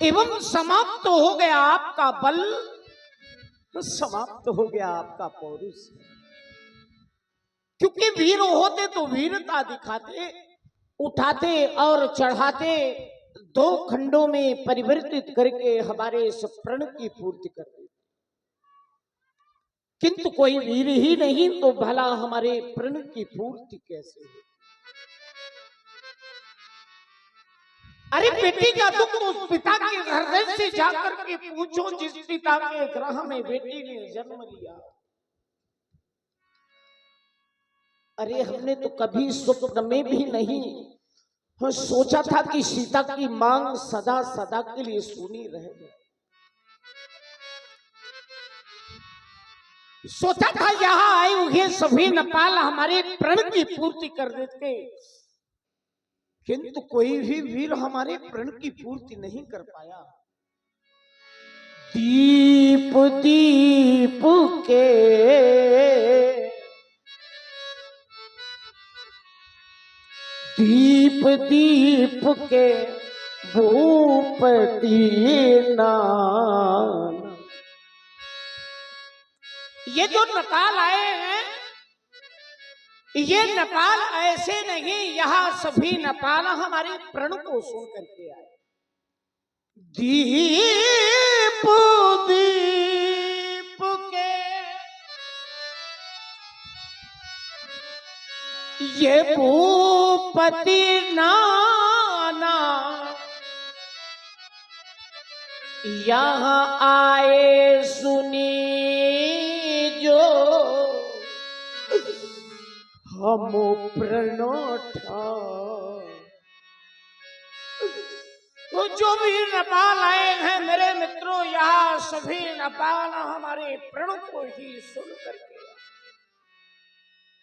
एवं समाप्त हो गया आपका बल, समाप्त हो गया आपका पौरुष। क्योंकि वीर होते तो वीरता दिखाते, उठाते और चढ़ाते, दो खंडों में परिवर्तित करके हमारे इस प्रण की पूर्ति कर देते। किंतु कोई वीर ही नहीं तो भला हमारे प्रण की पूर्ति कैसे हो? अरे बेटी का दुख उस पिता के हृदय से जाकर के पूछो जिस पिता के ग्रह में बेटी ने जन्म लिया। अरे हमने तो कभी स्वप्न में भी नहीं सोचा था कि सीता की मांग सदा सदा के लिए सुनी रहेगी। सोचा था यहाँ आए हुए सभी नेपाल हमारे प्रण की पूर्ति कर देते, किंतु कोई भी वीर हमारे प्रण की पूर्ति नहीं कर पाया। दीप दीप के दीप दीप के भूपति नाम। ये जो नेपाल आए हैं, ये नेपाल ऐसे नहीं, यहाँ सभी नेपाल हमारे प्रण को सुन करके आए। दीप दीप के ये भूपति नाना यहाँ आए सुनी जो हम प्रणोठा। वो जो भी नेपाल आए हैं मेरे मित्रों, यहाँ सभी नेपाल हमारे प्रण को ही सुन करके,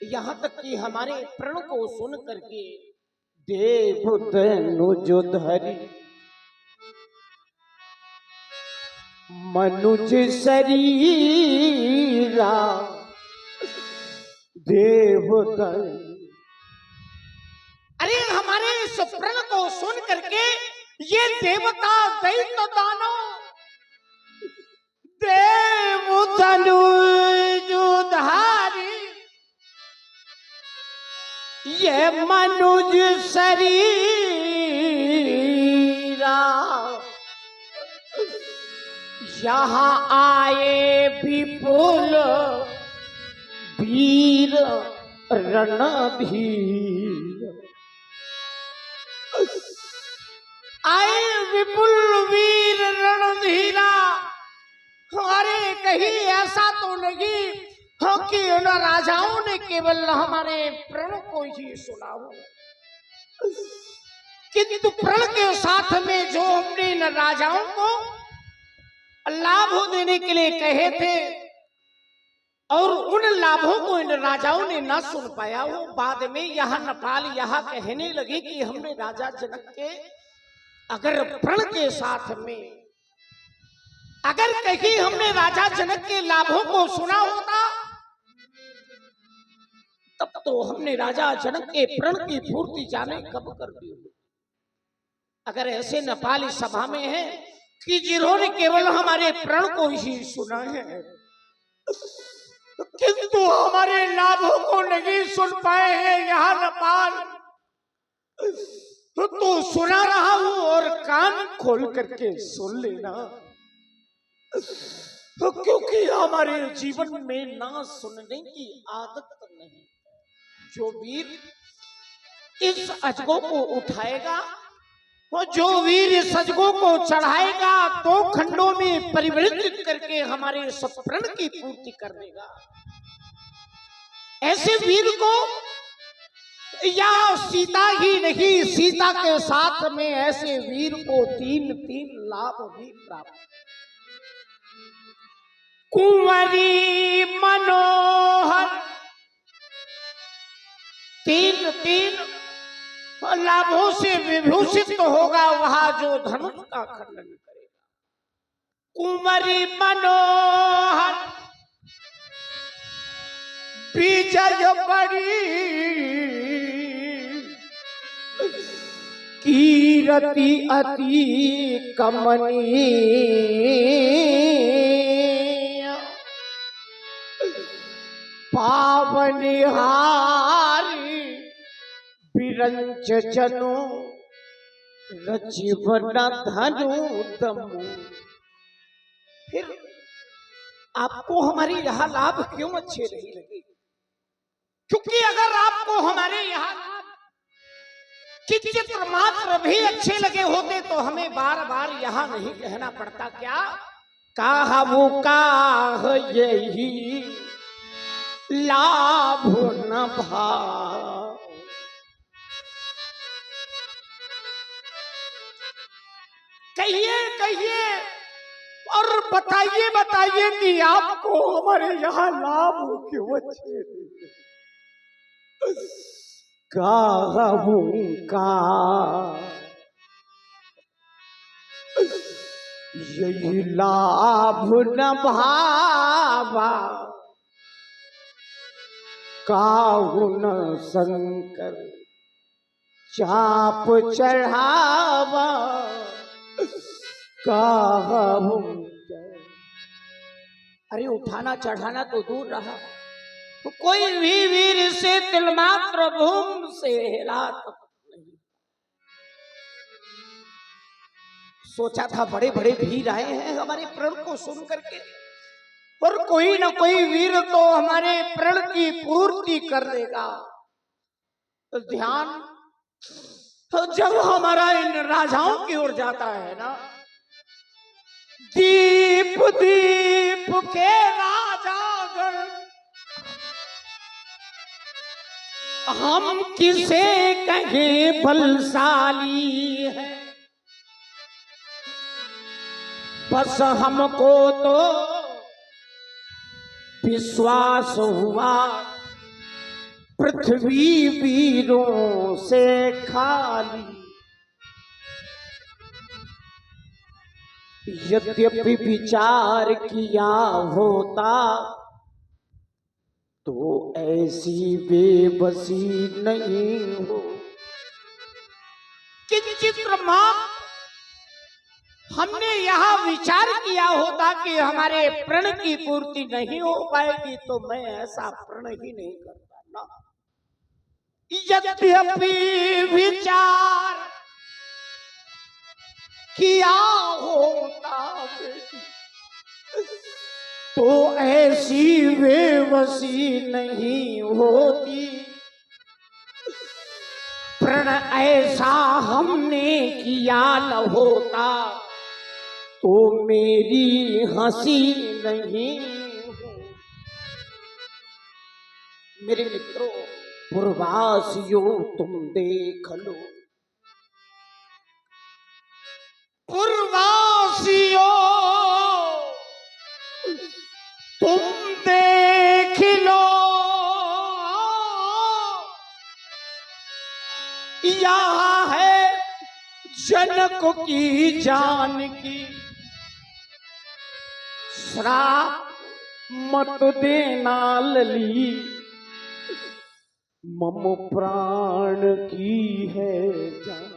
यहाँ तक कि हमारे प्रण को सुन करके देव तनुज धरी मनुज शरीरा देवतन। अरे हमारे इस प्रण को सुन करके ये देवता दैत्य दानव देव तनुजुधारी ये मनुज शरीरा यहाँ आए विपुल वीर रणधीर। आए विपुल वीर रणधीरा। अरे कहीं ऐसा तो नहीं हो कि उन राजाओं ने केवल हमारे प्रण को ही सुना हो, किंतु प्रण के साथ में जो हमने इन राजाओं को लाभ देने के लिए कहे थे और उन लाभों को इन राजाओं ने ना सुन पाया, वो बाद में यहाँ नेपाल यहाँ कहने लगे कि हमने राजा जनक के अगर प्रण के साथ में अगर कहीं हमने राजा जनक के लाभों को सुना होता तब तो हमने राजा जनक के प्रण की पूर्ति जाने कब कर दी। अगर ऐसे नेपाली सभा में है कि जिन्होंने केवल हमारे प्रण को ही सुना है किंतु हमारे लाभों को नहीं सुन पाए हैं यहाँ नेपाल, तो सुना रहा हूं और कान खोल करके सुन लेना, क्योंकि हमारे जीवन में ना सुनने की आदत नहीं। जो वीर इस अजगो को उठाएगा, वो जो वीर इस अजगो को चढ़ाएगा, दो खंडों में परिवर्तित करके हमारे सब प्रण की पूर्ति कर देगा। ऐसे वीर को या सीता ही नहीं, सीता के साथ में ऐसे वीर को 3 लाभ भी प्राप्त। कुंवरी मनोहर 3 लाभों से विभूषित होगा वहां जो धनुष का खंडन करेगा। कुंवरी मनोहर विजय बड़ी कीरति अति कमनीय, पावनिहारी विरंच जनु रचिवन धनु दमु। फिर आपको हमारी यह लाभ क्यों अच्छे नहीं लगे? क्योंकि अगर आपको हमारे यहाँ चित्र मात्र भी अच्छे लगे होते तो हमें बार बार यहाँ नहीं कहना पड़ता। क्या काह वो काह यही लाभ न भाव। कहिए कहिए और बताइए बताइए कि आपको हमारे यहाँ लाभ क्यों अच्छे नहीं? कहूं का यही लाभ न भावा, काहू न शंकर चाप चढ़ावा, कहूं। अरे उठाना चढ़ाना तो दूर रहा, तो कोई भी वीर से तिलमात्र भूम से हिला तक नहीं। सोचा था बड़े बड़े वीर आए हैं हमारे प्रण को सुन करके, और कोई ना कोई वीर तो हमारे प्रण की पूर्ति कर देगा। तो ध्यान तो जब हमारा इन राजाओं की ओर जाता है ना, दीप दीप के राजागण हम किसे कहें बलशाली है, बस हमको तो विश्वास हुआ पृथ्वी वीरों से खाली। यद्यपि विचार किया होता तो ऐसी बेबसी नहीं हो। चित्र मां हमने यहाँ विचार किया होता कि हमारे प्रण की पूर्ति नहीं हो पाएगी तो मैं ऐसा प्रण ही नहीं करता ना। यद्यपि विचार किया होता तो ऐसी बेबसी नहीं होती। प्रण ऐसा हमने किया न होता तो मेरी हंसी नहीं हो। मेरे मित्रों, पूर्वासियों तुम देख लो, पूर्वासियों तुम देख लो, यहाँ है जनक की जानकी। श्राप मत देना लली, मम प्राण की है जान।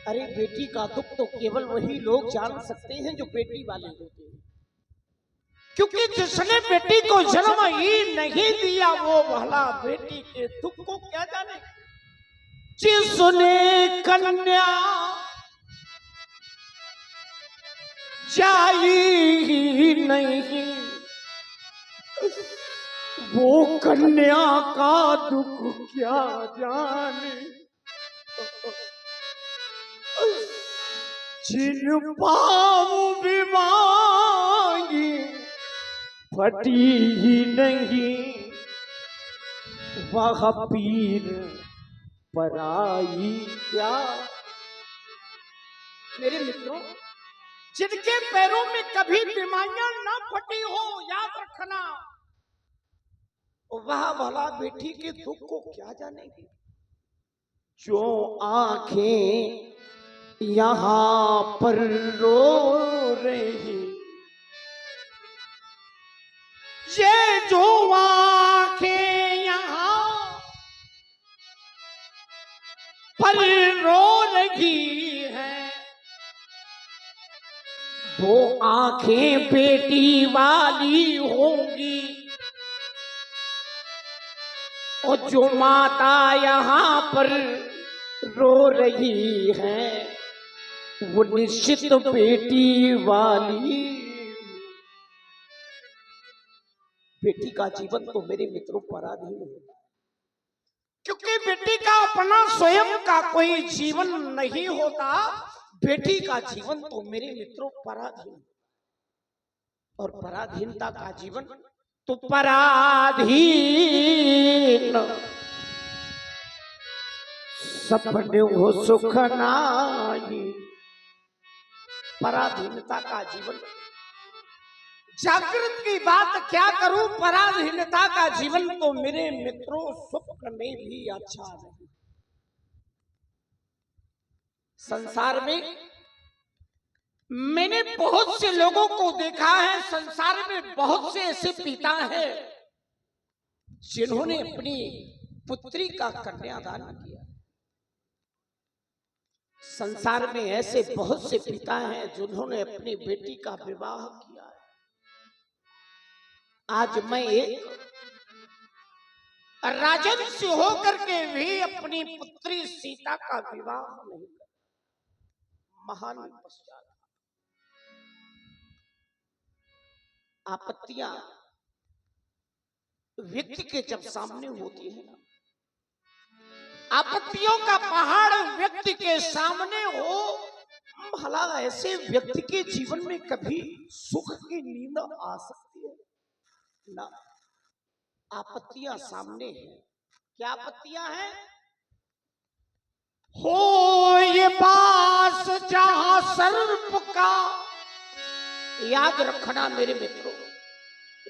अरे बेटी का दुख तो केवल वही लोग जान सकते हैं जो बेटी वाले होते हैं, क्योंकि जिसने बेटी को जन्म ही नहीं दिया वो भला बेटी के दुख को क्या जाने। जिसने कन्या चाहिए ही नहीं वो कन्या का दुख क्या जाने। जिन पाँव भी मांगी फटी ही नहीं वह पीर पराई क्या। मेरे मित्रों, जिनके पैरों में कभी बीमारियां ना फटी हो, याद रखना वह भला बेटी के दुख को क्या जानेगी। जो आंखें यहाँ पर रो रही, ये जो आंखें यहाँ पर रो रही है, वो आंखें बेटी वाली होंगी, और जो माता यहाँ पर रो रही है वो निश्चित बेटी वाली। बेटी का जीवन तो मेरे मित्रों पराधीन होता है, क्योंकि बेटी का अपना स्वयं का कोई जीवन नहीं होता। बेटी का जीवन तो मेरे मित्रों पराधीन, और पराधीनता का जीवन तो पराधीन सपने हो सुख नाई। पराधीनता का जीवन, जागृत की बात क्या करूं, पराधीनता का जीवन तो मेरे मित्रों स्वप्न में भी अच्छा नहीं। संसार में मैंने बहुत से लोगों को देखा है, संसार में बहुत से ऐसे पिता हैं जिन्होंने अपनी पुत्री का कन्यादान किया। संसार में ऐसे बहुत से पिता हैं जिन्होंने अपनी बेटी का विवाह किया है। आज मैं एक राजन से होकर के भी अपनी पुत्री सीता का विवाह नहीं कर, महान पश्चात आपत्तियां व्यक्ति के जब सामने होती है, आपत्तियों का पहाड़ व्यक्ति के सामने हो, भला ऐसे व्यक्ति के जीवन में कभी सुख की नींद आ सकती है ना। आपत्तियां सामने हैं। क्या आपत्तियां हैं? हो ये बास जहां सर्प का, याद रखना मेरे मित्रों,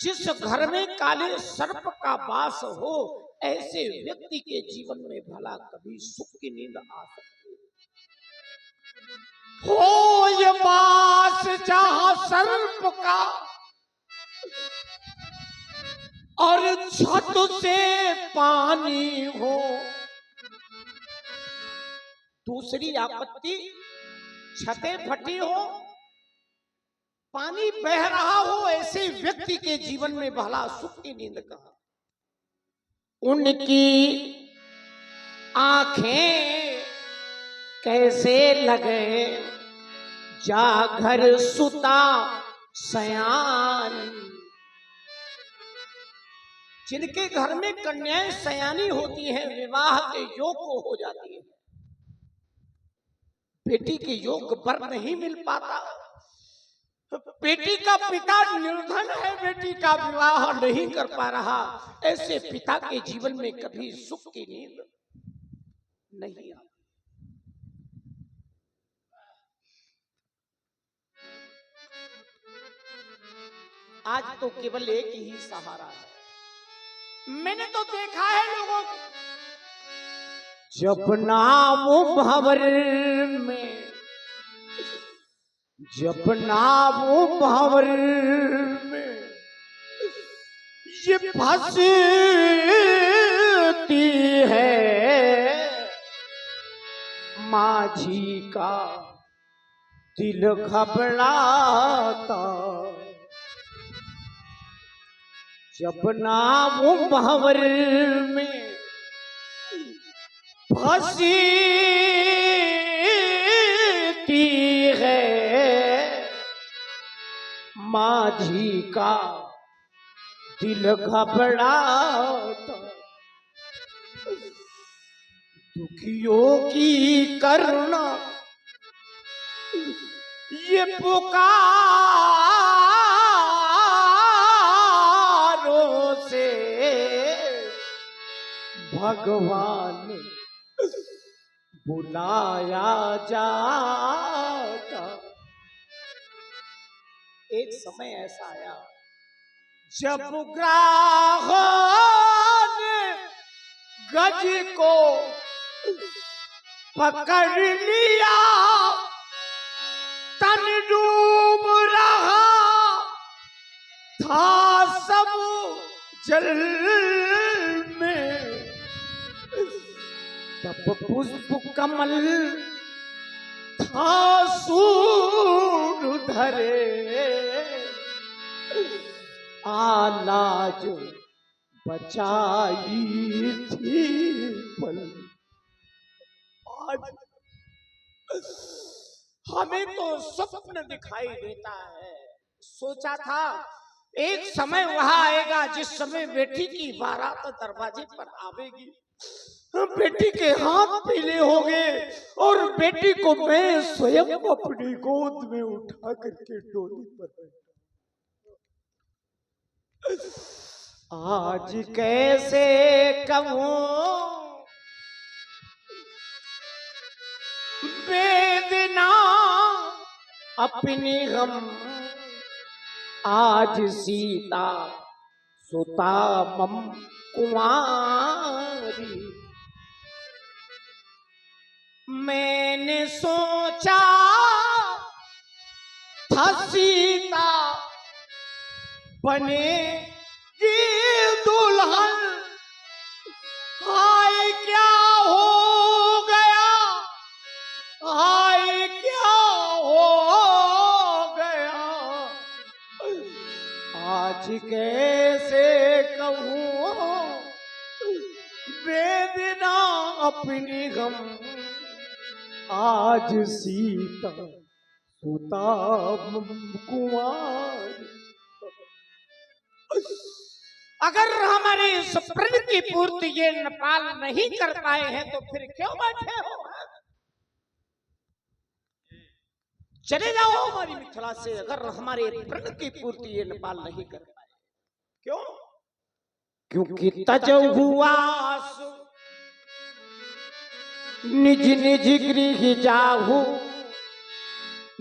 जिस घर में काले सर्प का वास हो ऐसे व्यक्ति के जीवन में भला कभी सुख की नींद आ सकती है। हो ये बास जहां सर्प का, और छत से पानी हो। दूसरी आपत्ति, छतें फटी हो, पानी बह रहा हो, ऐसे व्यक्ति के जीवन में भला सुख की नींद कहां। उनकी आंखें कैसे लगे जागर सुता सयान। जिनके घर में कन्याएं सयानी होती हैं, विवाह के योग्य हो जाती है, बेटी के योग्य वर नहीं मिल पाता, बेटी का पिता निर्धन है, बेटी का विवाह नहीं कर पा रहा, ऐसे पिता के जीवन में कभी सुख की नींद नहीं आती। आज तो केवल एक ही सहारा है। मैंने तो देखा है लोगों को, जब नाम भंवर में, जब नाम भंवर में ये फंसती है, माझी का दिल घबराता। जब नाम भंवर में फंसती है, माझी का दिल घबराता। दुखियों की करुणा ये पुकारों से भगवान बुलाया जाता। एक समय ऐसा आया जब ग्राहों ने गज को पकड़ लिया, तन डूब रहा था सब जल में। जब पुष्प कमल था सूर धरे, आलाज बचाई थी पल। आज हमें तो स्वप्न दिखाई देता है। सोचा था एक समय वहां आएगा जिस समय बेटी की बारात दरवाजे पर आवेगी, बेटी के हाथ पीले हो गए और बेटी को मैं स्वयं अपनी गोद में उठा करके डोली पर। आज कैसे कहूं वेदना अपनी गम, आज सीता सुता मम कुंवारी। मैंने सोचा था सीता बनेगी दुल्हन, हाय क्या हो गया, हाय क्या हो गया। आज कैसे कहूँ वेदना अपनी गम, आज सीता सुता कुंवारी। अगर हमारे इस प्रण की पूर्ति ये नेपाल नहीं कर पाए हैं तो फिर क्यों बैठे हो? चले जाओ हमारी मिथिला से, अगर हमारे प्रण की पूर्ति ये नेपाल नहीं कर पाए। क्यों? क्योंकि तजो हुआ निज निज गृह जाहु,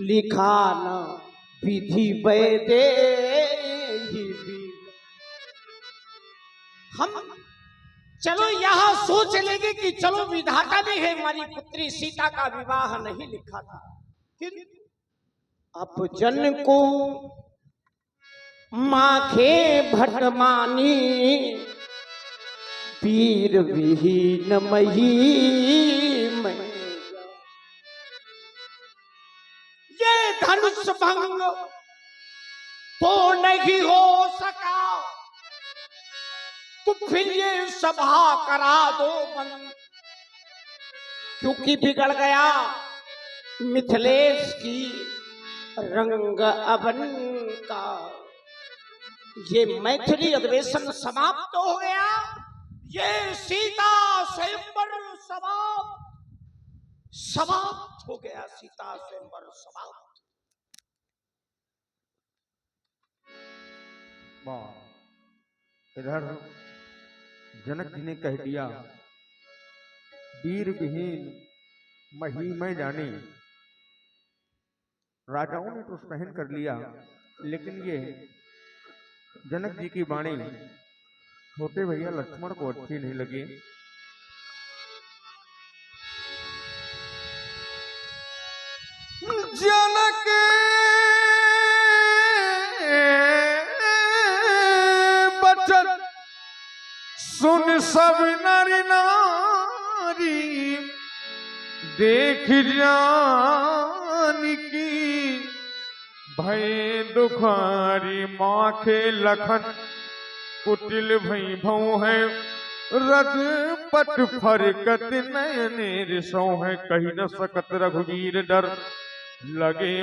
लिखा न विधि वैदे। हम चलो यहाँ सोच लेंगे कि चलो विधाता ने है हमारी पुत्री सीता का विवाह नहीं लिखा था, किंतु अपजन को माखे भटमानी, पीर विहीन मही में। ये धनुष भंग तो नहीं हो सका, तो फिर ये सभा करा दो बंद, क्योंकि बिगड़ गया मिथिलेश की रंग अवन का। ये मैथिली अधिवेशन समाप्त हो गया, ये सीता स्वयंवर समाप्त हो गया, सीता स्वयंवर समाप्त। इधर जनक जी ने कह दिया वीर विहीन मही में जाने। राजाओं ने तो सहन कर लिया, लेकिन ये जनक जी की वाणी छोटे भैया लक्ष्मण को अच्छी नहीं लगी। जनक बचन सुन सब नर नारी, देख जान की भय दुखारी। माखे लखन कुटिल भई भऊ है, रज पट फरकत नयने रिसो है। कही न सकत रघुवीर डर, लगे